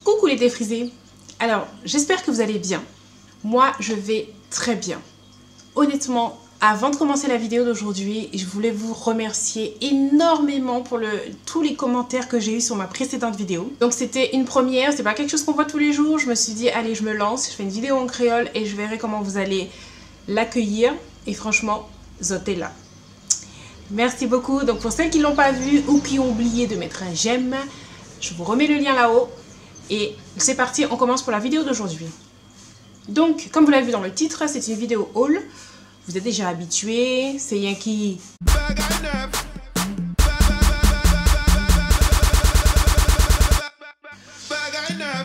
Coucou les défrisés. Alors, j'espère que vous allez bien. Moi, je vais très bien. Honnêtement, avant de commencer la vidéo d'aujourd'hui, je voulais vous remercier énormément pour tous les commentaires que j'ai eu sur ma précédente vidéo. Donc c'était une première, c'est pas quelque chose qu'on voit tous les jours. Je me suis dit, allez, je me lance, je fais une vidéo en créole et je verrai comment vous allez l'accueillir. Et franchement, zotez-la. Merci beaucoup. Donc pour celles qui ne l'ont pas vu ou qui ont oublié de mettre un j'aime, je vous remets le lien là-haut. Et c'est parti, on commence pour la vidéo d'aujourd'hui. Donc, comme vous l'avez vu dans le titre, c'est une vidéo haul. Vous êtes déjà habitués, c'est Yankee.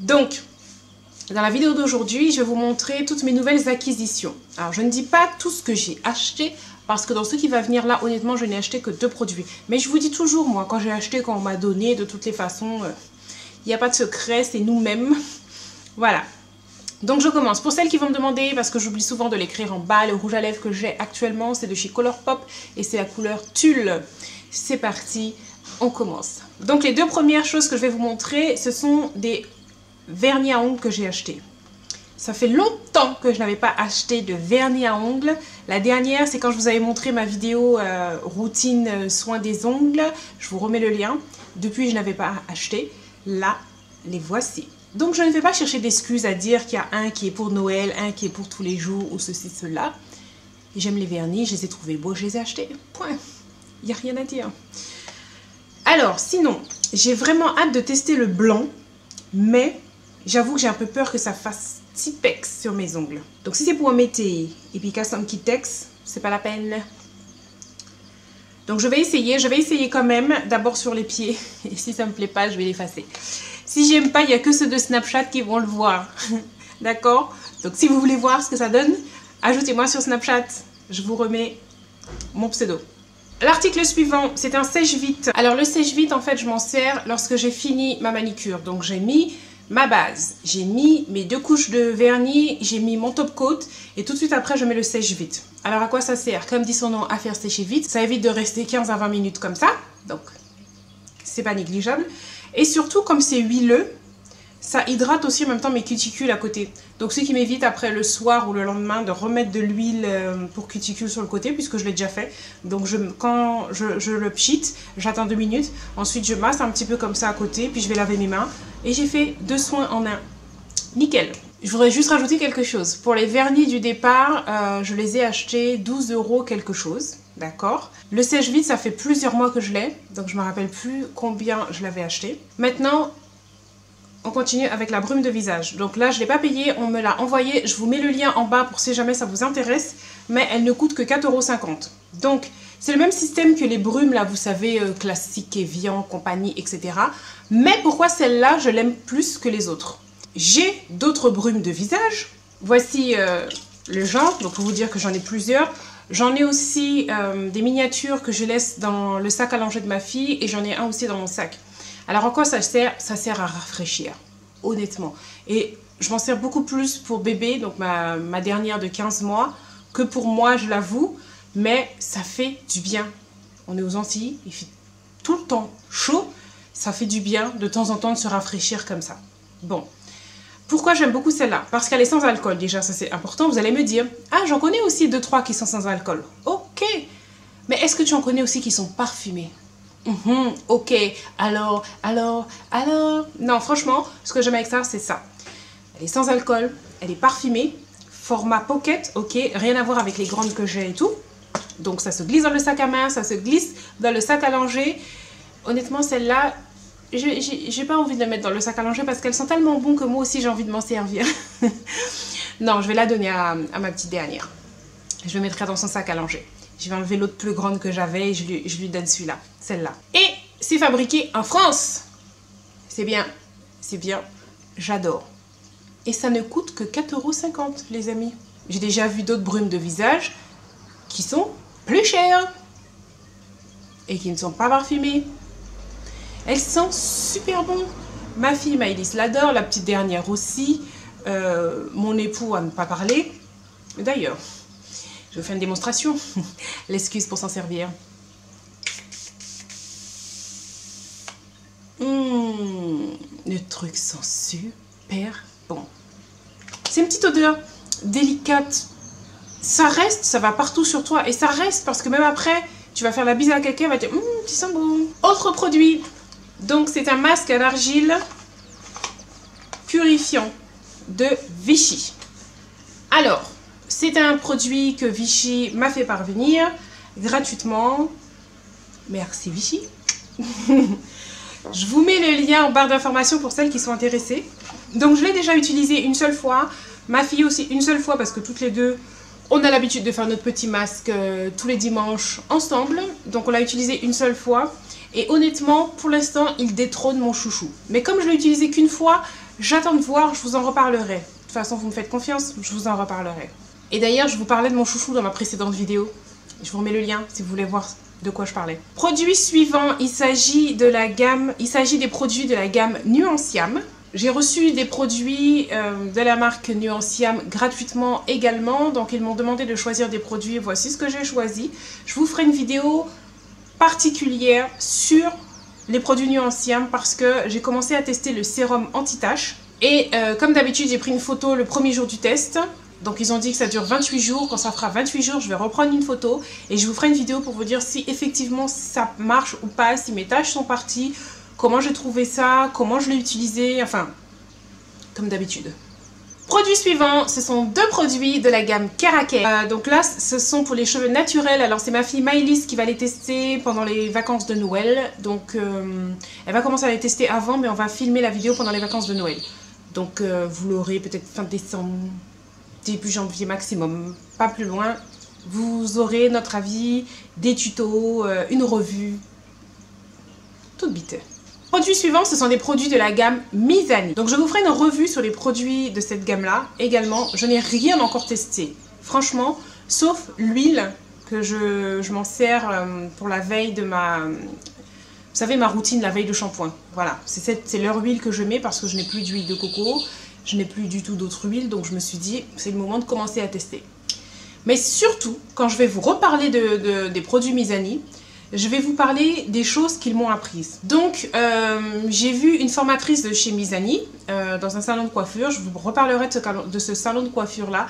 Donc, dans la vidéo d'aujourd'hui, je vais vous montrer toutes mes nouvelles acquisitions. Alors, je ne dis pas tout ce que j'ai acheté, parce que dans ce qui va venir là, honnêtement, je n'ai acheté que 2 produits. Mais je vous dis toujours, moi, quand j'ai acheté, quand on m'a donné, de toutes les façons, il n'y a pas de secret, c'est nous-mêmes. Voilà. Donc je commence. Pour celles qui vont me demander, parce que j'oublie souvent de l'écrire en bas, le rouge à lèvres que j'ai actuellement, c'est de chez Colourpop et c'est la couleur Tulle. C'est parti, on commence. Donc les 2 premières choses que je vais vous montrer, ce sont des vernis à ongles que j'ai achetés. Ça fait longtemps que je n'avais pas acheté de vernis à ongles. La dernière, c'est quand je vous avais montré ma vidéo routine soin des ongles. Je vous remets le lien. Depuis, je n'avais pas acheté. Là, les voici. Donc, je ne vais pas chercher d'excuses à dire qu'il y a un qui est pour Noël, un qui est pour tous les jours ou ceci, cela. J'aime les vernis, je les ai trouvés beaux, je les ai achetés. Point. Il n'y a rien à dire. Alors, sinon, j'ai vraiment hâte de tester le blanc, mais j'avoue que j'ai un peu peur que ça fasse tipex sur mes ongles. Donc, si c'est pour un métier et puis qu'à son petit texte, c'est pas la peine. Donc, je vais essayer quand même, d'abord sur les pieds. Et si ça me plaît pas, je vais l'effacer. Si j'aime pas, il n'y a que ceux de Snapchat qui vont le voir. D'accord? Donc si vous voulez voir ce que ça donne, ajoutez-moi sur Snapchat. Je vous remets mon pseudo. L'article suivant, c'est un sèche-vite. Alors le sèche-vite, en fait, je m'en sers lorsque j'ai fini ma manicure. Donc j'ai mis ma base, j'ai mis mes 2 couches de vernis, j'ai mis mon top coat et tout de suite après, je mets le sèche-vite. Alors à quoi ça sert? Comme dit son nom, à faire sécher vite. Ça évite de rester 15 à 20 minutes comme ça. Donc c'est pas négligeable. Et surtout, comme c'est huileux, ça hydrate aussi en même temps mes cuticules à côté. Donc, ce qui m'évite après le soir ou le lendemain de remettre de l'huile pour cuticules sur le côté, puisque je l'ai déjà fait. Donc, quand je le pchite, j'attends 2 minutes. Ensuite, je masse un petit peu comme ça à côté, puis je vais laver mes mains. Et j'ai fait 2 soins en un. Nickel. Je voudrais juste rajouter quelque chose. Pour les vernis du départ, je les ai achetés 12 € quelque chose. D'accord. Le sèche-vite, ça fait plusieurs mois que je l'ai. Donc, je ne me rappelle plus combien je l'avais acheté. Maintenant, on continue avec la brume de visage. Donc là, je ne l'ai pas payé. On me l'a envoyé. Je vous mets le lien en bas pour si jamais ça vous intéresse. Mais elle ne coûte que 4,50 €. Donc, c'est le même système que les brumes, là, vous savez, classique, Evian, compagnie, etc. Mais pourquoi celle-là, je l'aime plus que les autres? J'ai d'autres brumes de visage. Voici le genre. Donc, pour vous dire que j'en ai plusieurs. J'en ai aussi des miniatures que je laisse dans le sac à langer de ma fille et j'en ai un aussi dans mon sac. Alors, en quoi ça sert? Ça sert à rafraîchir, honnêtement. Et je m'en sers beaucoup plus pour bébé, donc ma dernière de 15 mois, que pour moi, je l'avoue. Mais ça fait du bien. On est aux Antilles, il fait tout le temps chaud. Ça fait du bien de temps en temps de se rafraîchir comme ça. Bon. Pourquoi j'aime beaucoup celle-là? Parce qu'elle est sans alcool, déjà, ça c'est important. Vous allez me dire, ah, j'en connais aussi 2-3 qui sont sans alcool. Ok, mais est-ce que tu en connais aussi qui sont parfumés? Ok, alors... Non, franchement, ce que j'aime avec ça, c'est ça. Elle est sans alcool, elle est parfumée, format pocket, ok, rien à voir avec les grandes que j'ai et tout. Donc ça se glisse dans le sac à main, ça se glisse dans le sac à langer. Honnêtement, celle-là... j'ai pas envie de la mettre dans le sac à langer parce qu'elles sont tellement bonnes que moi aussi j'ai envie de m'en servir. Non, je vais la donner à ma petite dernière. Je le mettrai dans son sac à langer. Je vais enlever l'autre plus grande que j'avais et je lui donne celui-là, celle-là. Et c'est fabriqué en France. C'est bien, j'adore. Et ça ne coûte que 4,50 € les amis. J'ai déjà vu d'autres brumes de visage qui sont plus chères et qui ne sont pas parfumées. Elles sentent super bon. Ma fille Maëlys l'adore, la petite dernière aussi. Mon époux à ne pas parler. D'ailleurs, je vais faire une démonstration. L'excuse pour s'en servir. le truc sent super bon. C'est une petite odeur délicate. Ça reste, ça va partout sur toi et ça reste parce que même après, tu vas faire la bise à quelqu'un, va dire tu sens bon. Autre produit, donc c'est un masque à l'argile purifiant de Vichy. Alors, c'est un produit que Vichy m'a fait parvenir gratuitement. Merci Vichy. Je vous mets le lien en barre d'informations pour celles qui sont intéressées. Donc je l'ai déjà utilisé une seule fois, ma fille aussi une seule fois parce que toutes les deux, on a l'habitude de faire notre petit masque tous les dimanches ensemble. Donc on l'a utilisé une seule fois et honnêtement, pour l'instant, il détrône mon chouchou. Mais comme je l'ai utilisé qu'une fois, j'attends de voir, je vous en reparlerai. De toute façon, vous me faites confiance, je vous en reparlerai. Et d'ailleurs, je vous parlais de mon chouchou dans ma précédente vidéo. Je vous remets le lien si vous voulez voir de quoi je parlais. Produit suivant, il s'agit des produits de la gamme Nuanciam. J'ai reçu des produits de la marque Nuanciam gratuitement également. Donc ils m'ont demandé de choisir des produits. Voici ce que j'ai choisi. Je vous ferai une vidéo particulière sur les produits Nuanciam parce que j'ai commencé à tester le sérum anti-tache. Et comme d'habitude, j'ai pris une photo le premier jour du test. Donc ils ont dit que ça dure 28 jours, quand ça fera 28 jours, je vais reprendre une photo et je vous ferai une vidéo pour vous dire si effectivement ça marche ou pas, si mes taches sont parties, comment j'ai trouvé ça, comment je l'ai utilisé, enfin, comme d'habitude. Produit suivant, ce sont deux produits de la gamme Keraker. Donc là, ce sont pour les cheveux naturels. Alors c'est ma fille Maëlys qui va les tester pendant les vacances de Noël. Donc elle va commencer à les tester avant, mais on va filmer la vidéo pendant les vacances de Noël. Donc vous l'aurez peut-être fin décembre, début janvier maximum, pas plus loin. Vous aurez notre avis, des tutos, une revue, toute bite. Produits suivants, ce sont des produits de la gamme Mizani. Donc je vous ferai une revue sur les produits de cette gamme-là. Également, je n'ai rien encore testé, franchement, sauf l'huile que je m'en sers pour la veille de ma... Vous savez, ma routine, la veille de shampoing. Voilà, c'est leur huile que je mets parce que je n'ai plus d'huile de coco. Je n'ai plus du tout d'autres huiles, donc je me suis dit, c'est le moment de commencer à tester. Mais surtout, quand je vais vous reparler des produits Mizani, je vais vous parler des choses qu'ils m'ont apprises. Donc, j'ai vu une formatrice de chez Mizani, dans un salon de coiffure. Je vous reparlerai de ce salon de coiffure-là,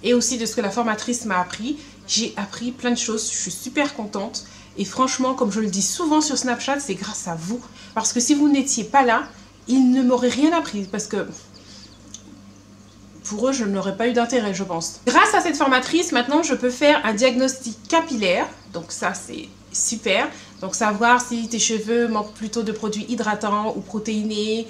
et aussi de ce que la formatrice m'a appris. J'ai appris plein de choses, je suis super contente. Et franchement, comme je le dis souvent sur Snapchat, c'est grâce à vous. Parce que si vous n'étiez pas là, ils ne m'auraient rien appris, parce que... pour eux, je n'aurais pas eu d'intérêt, je pense. Grâce à cette formatrice, maintenant, je peux faire un diagnostic capillaire. Donc ça, c'est super. Donc savoir si tes cheveux manquent plutôt de produits hydratants ou protéinés,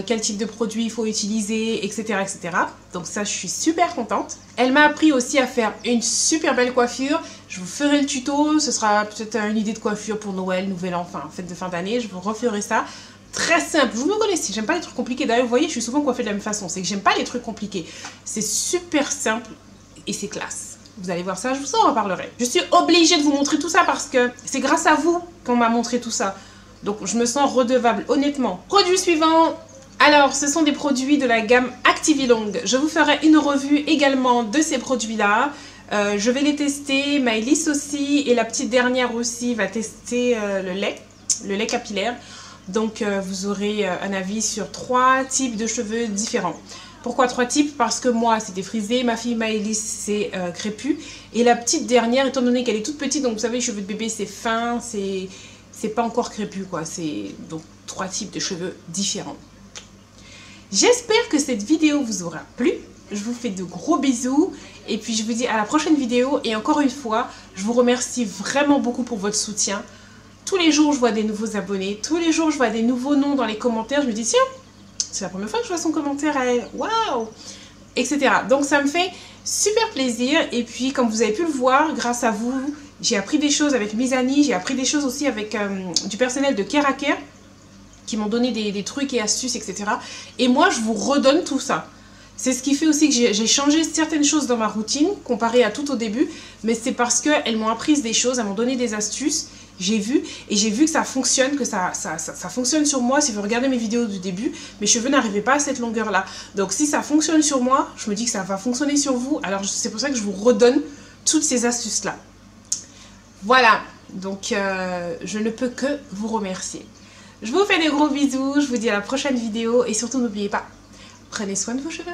quel type de produit il faut utiliser, etc., etc. Donc ça, je suis super contente. Elle m'a appris aussi à faire une super belle coiffure. Je vous ferai le tuto. Ce sera peut-être une idée de coiffure pour Noël, Nouvel An, enfin, fête de fin d'année. Je vous referai ça. Très simple, vous me connaissez, j'aime pas les trucs compliqués. D'ailleurs, vous voyez, je suis souvent coiffée de la même façon. C'est que j'aime pas les trucs compliqués. C'est super simple et c'est classe. Vous allez voir ça, je vous en reparlerai. Je suis obligée de vous montrer tout ça parce que c'est grâce à vous qu'on m'a montré tout ça. Donc, je me sens redevable, honnêtement. Produit suivant. Alors, ce sont des produits de la gamme Activilong. Je vous ferai une revue également de ces produits-là. Je vais les tester. Maëlys aussi. Et la petite dernière aussi va tester le lait capillaire. Donc vous aurez un avis sur 3 types de cheveux différents. Pourquoi 3 types? Parce que moi c'était frisé, ma fille Maëlys c'est crépus. Et la petite dernière, étant donné qu'elle est toute petite, donc vous savez les cheveux de bébé c'est fin, c'est pas encore crépus quoi. C'est donc 3 types de cheveux différents. J'espère que cette vidéo vous aura plu. Je vous fais de gros bisous. Et puis je vous dis à la prochaine vidéo. Et encore une fois, je vous remercie vraiment beaucoup pour votre soutien. Tous les jours, je vois des nouveaux abonnés. Tous les jours, je vois des nouveaux noms dans les commentaires. Je me dis, tiens, c'est la première fois que je vois son commentaire à elle. Waouh! Etc. Donc, ça me fait super plaisir. Et puis, comme vous avez pu le voir, grâce à vous, j'ai appris des choses avec Mizani. J'ai appris des choses aussi avec du personnel de Keraker qui m'ont donné des trucs et astuces, etc. Et moi, je vous redonne tout ça. C'est ce qui fait aussi que j'ai changé certaines choses dans ma routine comparé à tout au début. Mais c'est parce qu'elles m'ont appris des choses, elles m'ont donné des astuces. J'ai vu que ça fonctionne, que ça fonctionne sur moi. Si vous regardez mes vidéos du début, mes cheveux n'arrivaient pas à cette longueur là. Donc si ça fonctionne sur moi, je me dis que ça va fonctionner sur vous. Alors c'est pour ça que je vous redonne toutes ces astuces là. Voilà, donc je ne peux que vous remercier. Je vous fais des gros bisous, je vous dis à la prochaine vidéo et surtout n'oubliez pas, prenez soin de vos cheveux.